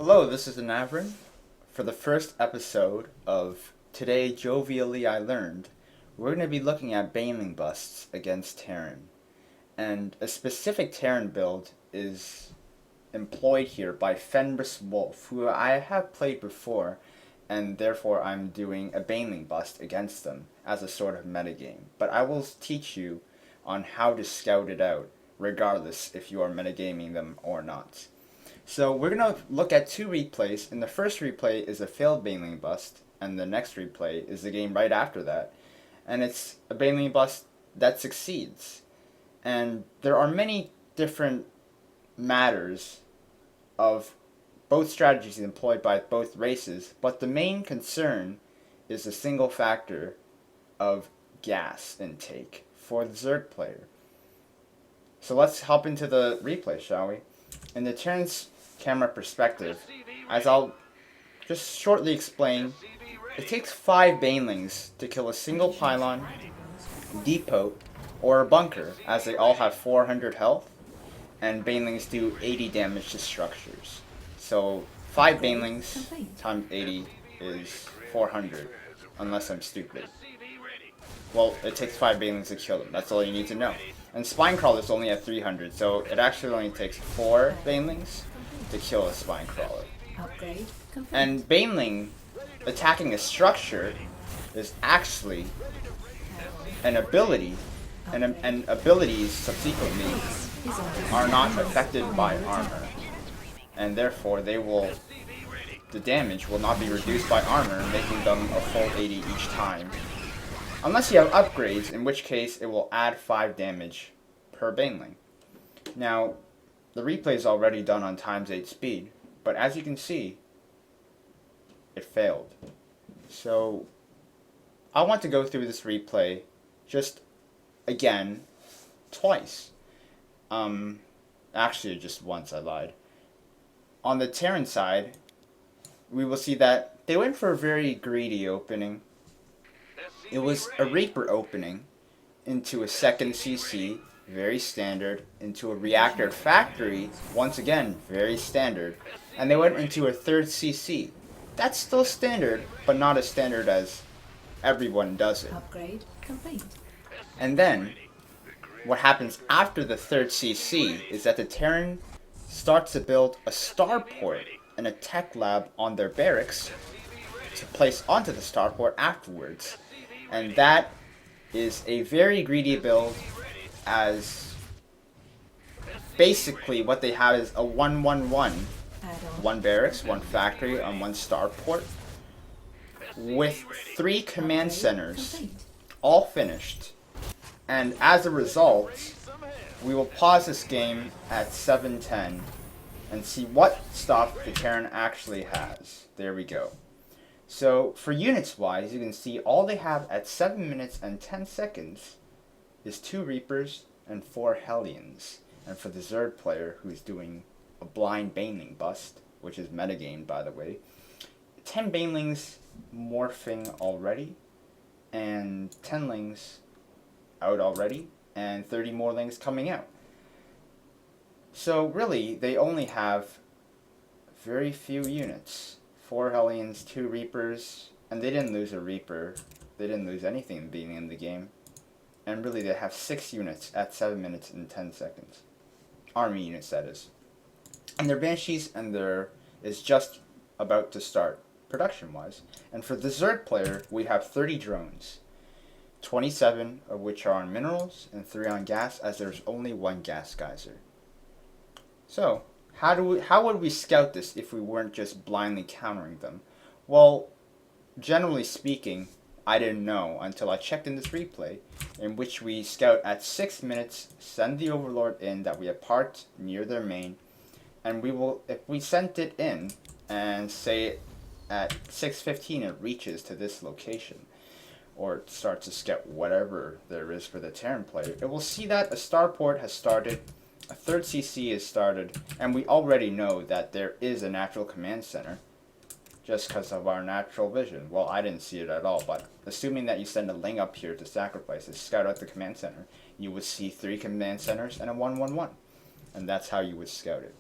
Hello, this is Anavrin. For the first episode of Today Jovially I Learned, we're going to be looking at baneling busts against Terran. And a specific Terran build is employed here by Fenris Wolf, who I have played before, and therefore I'm doing a baneling bust against them as a sort of metagame. But I will teach you on how to scout it out, regardless if you are metagaming them or not. So we're going to look at two replays, and the first replay is a failed baneling bust, and the next replay is the game right after that. And it's a baneling bust that succeeds. And there are many different matters of both strategies employed by both races, but the main concern is the single factor of gas intake for the Zerg player. So let's hop into the replay, shall we? In the Terran's camera perspective, as I'll just shortly explain, it takes 5 banelings to kill a single pylon, depot, or a bunker, as they all have 400 health, and banelings do 80 damage to structures. So 5 banelings times 80 is 400, unless I'm stupid. Well, it takes 5 banelings to kill them, that's all you need to know. And spine crawler's only at 300, so it actually only takes 4 banelings to kill a spine crawler. And baneling attacking a structure is actually an ability, and abilities subsequently are not affected by armor, and therefore the damage will not be reduced by armor, making them a full 80 each time. Unless you have upgrades, in which case it will add 5 damage per baneling. Now, the replay is already done on times 8 speed, but as you can see, it failed. So, I want to go through this replay just again, twice. Actually just once, I lied. On the Terran side, we will see that they went for a very greedy opening. It was a Reaper opening into a second CC, very standard, into a reactor factory, once again, very standard, and they went into a third CC. That's still standard, but not as standard as everyone does it. Upgrade complete. And then, what happens after the third CC is that the Terran starts to build a starport and a tech lab on their barracks to place onto the starport afterwards. And that is a very greedy build, as basically what they have is a 1-1-1. 1 barracks, 1 factory, and 1 starport, with 3 command centers, all finished. And as a result, we will pause this game at 7:10 and see what stuff the Terran actually has. There we go. So, for units wise, you can see all they have at 7 minutes and 10 seconds is 2 Reapers and 4 Hellions. And for the Zerg player who's doing a blind baneling bust, which is metagame by the way, 10 banelings morphing already, and 10lings out already, and 30 more lings coming out. So really, they only have very few units. 4 Hellions, 2 Reapers, and they didn't lose a Reaper. They didn't lose anything being in the game. And really, they have 6 units at 7 minutes and 10 seconds. Army units, that is. And their Banshees and their is just about to start, production-wise. And for the Zerg player, we have 30 drones. 27 of which are on minerals, and 3 on gas, as there's only 1 gas geyser. So, how would we scout this if we weren't just blindly countering them? Well, generally speaking, I didn't know until I checked in this replay, in which we scout at 6 minutes, send the Overlord in that we have parked near their main, and we will, if we sent it in, and say at 6:15 it reaches to this location, or it starts to scout whatever there is for the Terran player, it will see that a starport has started, a third CC is started, and we already know that there is a natural command center, just because of our natural vision. Well, I didn't see it at all, but assuming that you send a Ling up here to sacrifice to scout out the command center, you would see 3 command centers and a 1-1-1, and that's how you would scout it.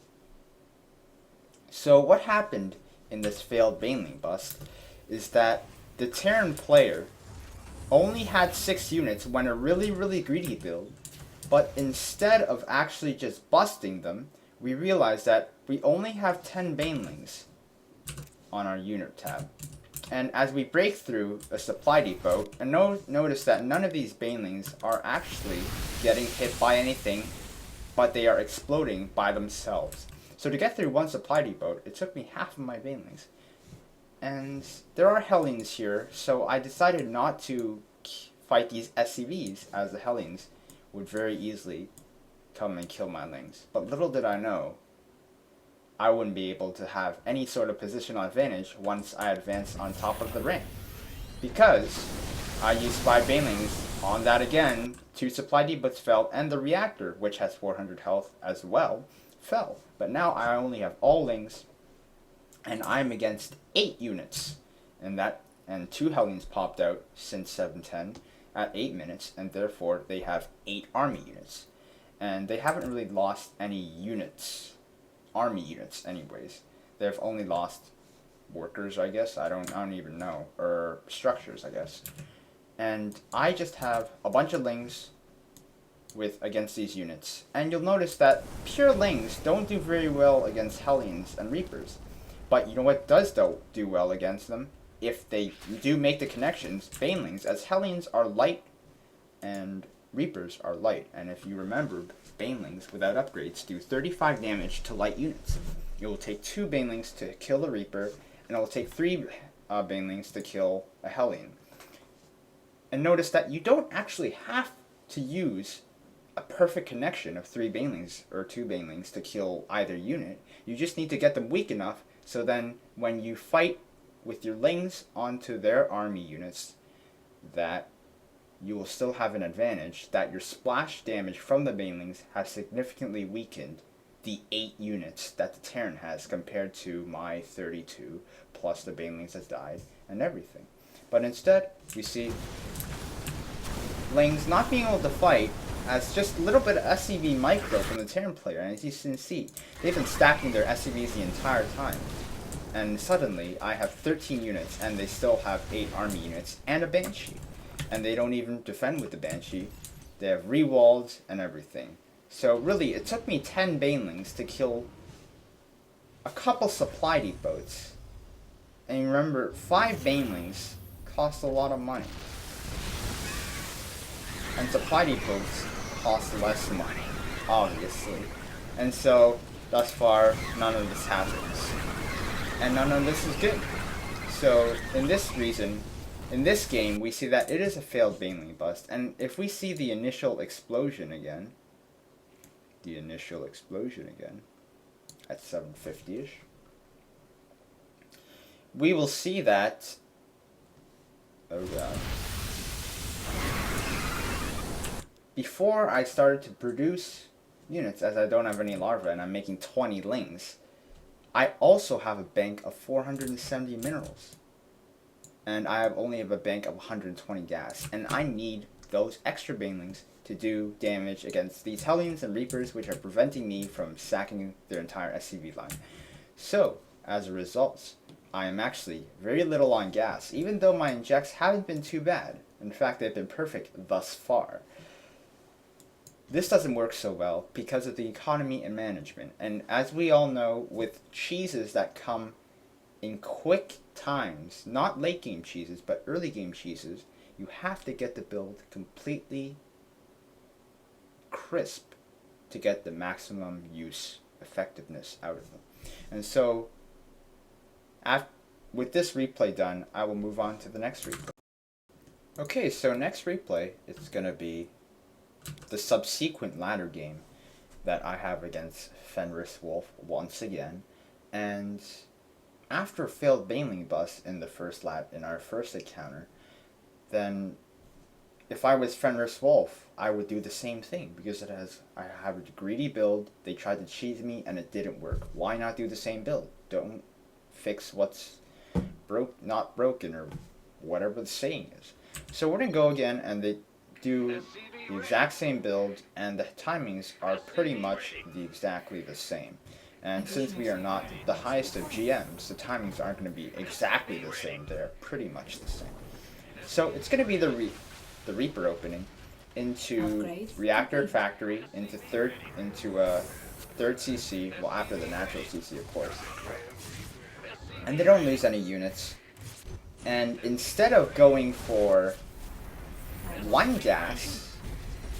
So what happened in this failed baneling bust is that the Terran player only had 6 units when a really greedy build, but instead of actually just busting them, we realized that we only have 10 banelings on our unit tab. And as we break through a supply depot, and notice that none of these banelings are actually getting hit by anything, but they are exploding by themselves. So to get through one supply depot, it took me half of my banelings. And there are Hellions here, so I decided not to fight these SCVs, as the Hellions would very easily come and kill my lings. But little did I know, I wouldn't be able to have any sort of positional advantage once I advanced on top of the ramp. Because I used 5 banelings on that again, 2 supply depots fell, and the reactor, which has 400 health as well, fell. But now I only have all lings, and I'm against 8 units. And 2 Hellions popped out since 710 at 8 minutes, and therefore they have 8 army units. And they haven't really lost any units, army units anyways. They've only lost workers, I guess. I don't even know, or structures, I guess. And I just have a bunch of lings against these units. And you'll notice that pure lings don't do very well against Hellions and Reapers. But you know what does do well against them? If they do make the connections, banelings, as Hellions are light and Reapers are light. And if you remember, banelings without upgrades do 35 damage to light units. It will take 2 banelings to kill a Reaper, and it will take 3 banelings to kill a Hellion. And notice that you don't actually have to use a perfect connection of 3 banelings or 2 banelings to kill either unit. You just need to get them weak enough so then when you fight with your lings onto their army units, that you will still have an advantage, that your splash damage from the banelings has significantly weakened the 8 units that the Terran has compared to my 32, plus the banelings that died and everything. But instead, we see lings not being able to fight as just a little bit of SCV micro from the Terran player. And as you can see, they've been stacking their SCVs the entire time. And suddenly, I have 13 units, and they still have 8 army units and a Banshee. And they don't even defend with the Banshee. They have rewalled and everything. So really, it took me 10 banelings to kill a couple supply depots. And remember, 5 banelings cost a lot of money. And supply depots cost less money, obviously. And so, thus far, none of this happens. And none of this is good. So, in this game, we see that it is a failed baneling bust. And if we see the initial explosion again, at 750-ish, we will see that, oh god, before I started to produce units, as I don't have any larvae and I'm making 20 lings, I also have a bank of 470 minerals. And I only have a bank of 120 gas. And I need those extra banelings to do damage against these Hellions and Reapers, which are preventing me from sacking their entire SCV line. So, as a result, I am actually very little on gas, even though my injects haven't been too bad. In fact, they've been perfect thus far. This doesn't work so well because of the economy and management. And as we all know, with cheeses that come in quick times, not late game cheeses, but early game cheeses, you have to get the build completely crisp to get the maximum use effectiveness out of them. And so, with this replay done, I will move on to the next replay. Okay, so next replay, it's going to be the subsequent ladder game that I have against Fenris Wolf once again. And after a failed baneling bust in the first lap in our first encounter, then if I was Fenris Wolf, I would do the same thing because I have a greedy build. They tried to cheese me and it didn't work. Why not do the same build? Don't fix what's not broken, or whatever the saying is. So we're gonna go again, and they do the exact same build, and the timings are pretty much exactly the same. And since we are not the highest of GMs, the timings aren't going to be exactly the same. They're pretty much the same. So it's going to be the Reaper opening into Reactor Factory into third CC. Well, after the natural CC, of course. And they don't lose any units. And instead of going for 1 gas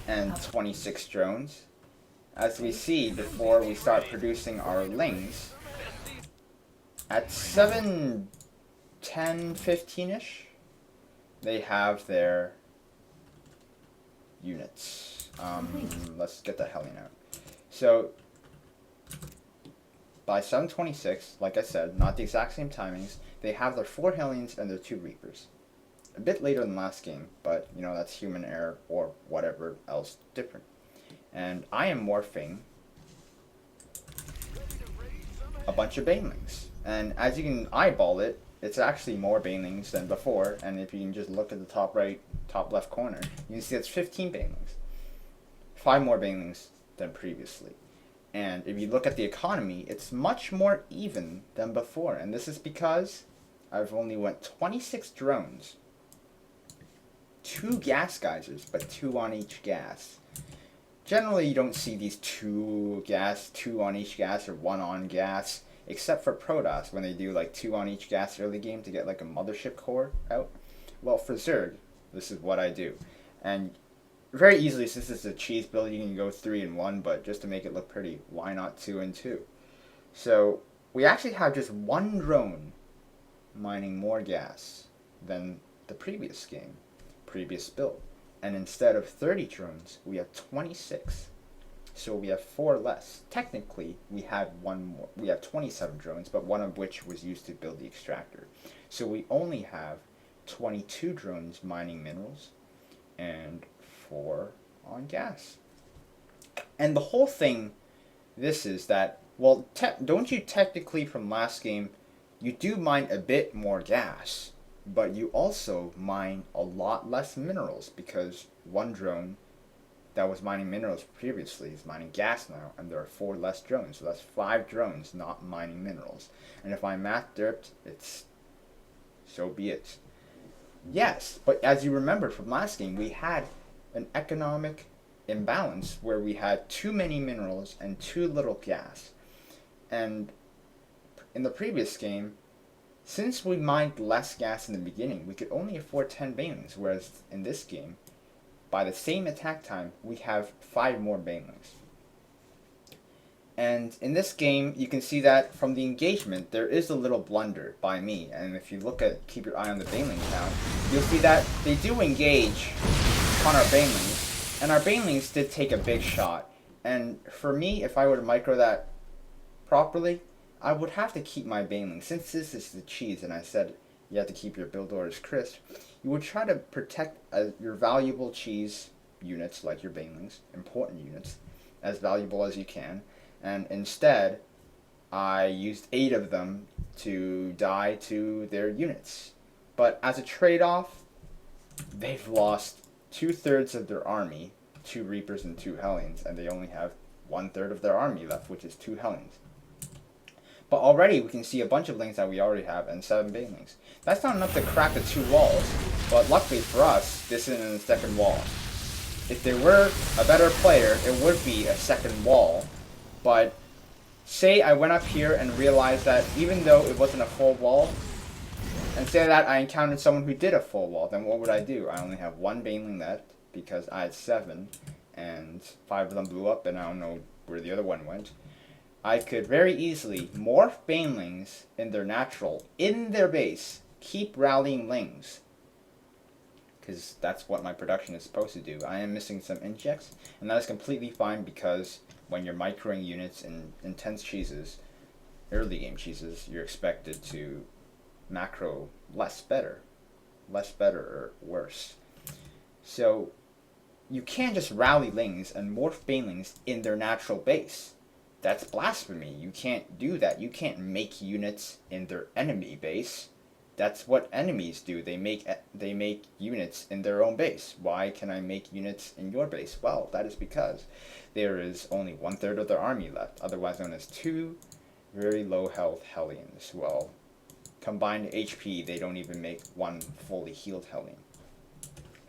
and 26 drones, as we see before we start producing our lings, at 7, 10, 15-ish, they have their units. Let's get the Hellion out. So, by 7:26, like I said, not the exact same timings, they have their 4 Hellions and their 2 Reapers. A bit later than last game, but, you know, that's human error or whatever else different. And I am morphing a bunch of banelings. And as you can eyeball it, it's actually more banelings than before. And if you can just look at the top right, top left corner, you can see it's 15 banelings. 5 more banelings than previously. And if you look at the economy, it's much more even than before. And this is because I've only went 26 drones. 2 gas geysers, but 2 on each gas. Generally, you don't see these 2 on each gas, or 1 on gas, except for Protoss, when they do like 2 on each gas early game to get like a mothership core out. Well, for Zerg, this is what I do. And very easily, since it's a cheese build, you can go 3 and 1, but just to make it look pretty, why not 2 and 2? So, we actually have just 1 drone mining more gas than the previous build. And instead of 30 drones, we have 26. So we have 4 less. Technically, we have 27 drones, but one of which was used to build the extractor. So we only have 22 drones mining minerals and 4 on gas. And the whole thing, this is that, well, don't you technically from last game, you do mine a bit more gas, but you also mine a lot less minerals, because 1 drone that was mining minerals previously is mining gas now, and there are 4 less drones, so that's 5 drones not mining minerals. And if I math derped, it's so be it. Yes, but as you remember from last game, we had an economic imbalance where we had too many minerals and too little gas. And in the previous game, since we mined less gas in the beginning, we could only afford 10 banelings, whereas in this game, by the same attack time, we have 5 more banelings. And in this game, you can see that from the engagement, there is a little blunder by me. And if you keep your eye on the baneling count, you'll see that they do engage on our banelings, and our banelings did take a big shot. And for me, if I were to micro that properly, I would have to keep my baneling. Since this is the cheese, and I said you have to keep your build orders crisp, you would try to protect your valuable cheese units, like your banelings, important units, as valuable as you can. And instead, I used 8 of them to die to their units. But as a trade-off, they've lost 2/3 of their army, 2 Reapers and 2 Hellions, and they only have 1/3 of their army left, which is 2 Hellions. But already we can see a bunch of lings that we already have and 7 banelings. That's not enough to crack the 2 walls, but luckily for us, this isn't a second wall. If there were a better player, it would be a second wall. But say I went up here and realized that even though it wasn't a full wall, and say that I encountered someone who did a full wall, then what would I do? I only have 1 baneling left because I had 7, and 5 of them blew up, and I don't know where the other one went. I could very easily morph banelings in their natural, in their base, keep rallying lings, because that's what my production is supposed to do. I am missing some injects, and that is completely fine, because when you're microing units in intense cheeses, early game cheeses, you're expected to macro less better or worse. So you can't just rally lings and morph banelings in their natural base. That's blasphemy. You can't do that. You can't make units in their enemy base. that's what enemies do. They make units in their own base. Why can I make units in your base? Well, that is because there is only 1/3 of their army left, otherwise known as two very low health Hellions. Well, combined HP, they don't even make one fully healed Hellion.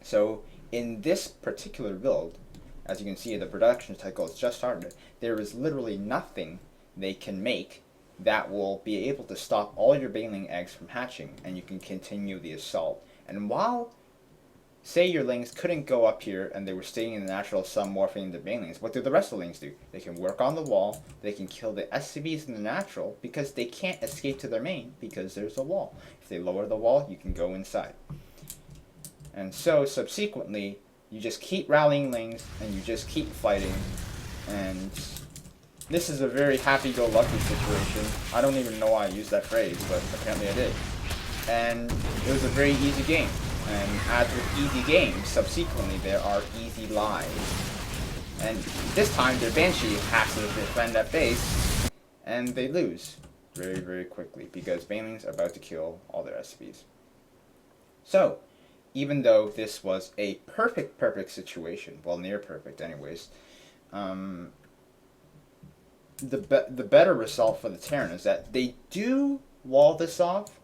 So in this particular build, as you can see, the production cycle is just started. There is literally nothing they can make that will be able to stop all your baneling eggs from hatching, and you can continue the assault. And while, say your lings couldn't go up here and they were staying in the natural sun morphing into banelings, what do the rest of the lings do? They can work on the wall, they can kill the SCVs in the natural because they can't escape to their main because there's a wall. If they lower the wall, you can go inside. And so, subsequently, you just keep rallying lings and you just keep fighting, and this is a very happy-go-lucky situation. I don't even know why I used that phrase, but apparently I did. And it was a very easy game. And as with easy games, subsequently there are easy lives. And this time their Banshee has to defend that base, and they lose very, very quickly because Banelings are about to kill all their SCVs. So, even though this was a perfect situation, well, near perfect anyways, the better result for the Terran is that they do wall this off,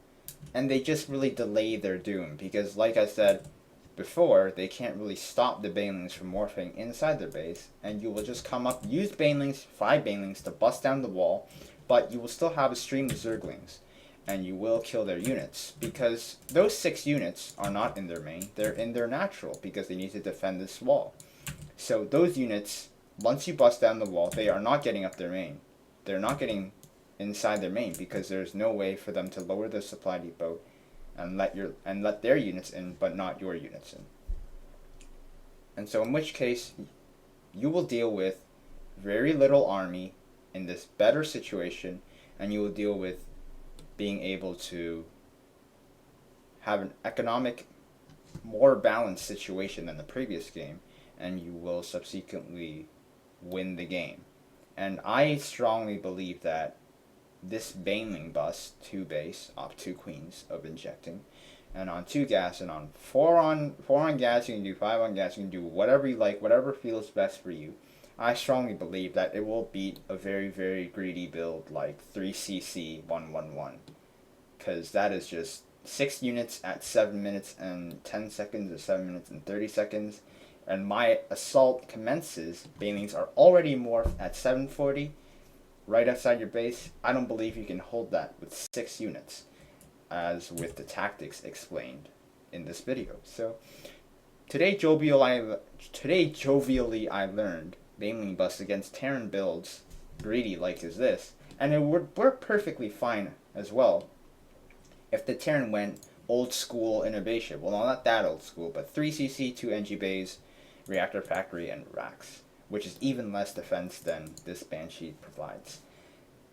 and they just really delay their doom, because like I said before, they can't really stop the banelings from morphing inside their base, and you will just come up, use banelings, 5 banelings to bust down the wall, but you will still have a stream of zerglings, and you will kill their units, because those 6 units are not in their main, they're in their natural, because they need to defend this wall. So those units, once you bust down the wall, they are not getting up their main. They're not getting inside their main because there's no way for them to lower the supply depot and let their units in, but not your units in. And so in which case, you will deal with very little army in this better situation, and you will deal with being able to have an economic, more balanced situation than the previous game, and you will subsequently win the game. And I strongly believe that this baneling bus, 2 base, off 2 queens of injecting, and on 2 gas, and on 4 on gas, you can do 5 on gas, you can do whatever you like, whatever feels best for you. I strongly believe that it will beat a very, very greedy build like 3cc 111, because that is just 6 units at 7 minutes and 10 seconds, or 7 minutes and 30 seconds, and my assault commences, banelings are already morphed at 740, right outside your base. I don't believe you can hold that with 6 units, as with the tactics explained in this video. So today jovially I learned baneling bust against Terran builds, greedy like is this, and it would work perfectly fine as well if the Terran went old school innovation. Well, not that old school, but 3cc, 2 NG bays, reactor factory, and racks, which is even less defense than this Banshee provides.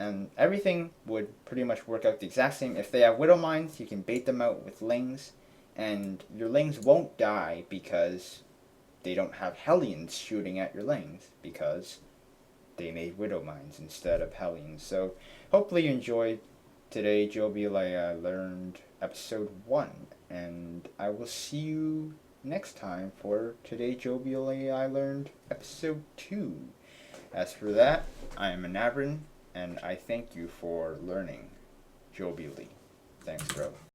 And everything would pretty much work out the exact same. If they have Widow Mines, you can bait them out with lings, and your lings won't die because they don't have Hellions shooting at your lings, because they made Widow Mines instead of Hellions. So hopefully you enjoyed today Jovially I Learned episode 1, and I will see you next time for today Jovially I Learned episode 2. As for that, I am Anavrin, and I thank you for learning jovially. Thanks, bro.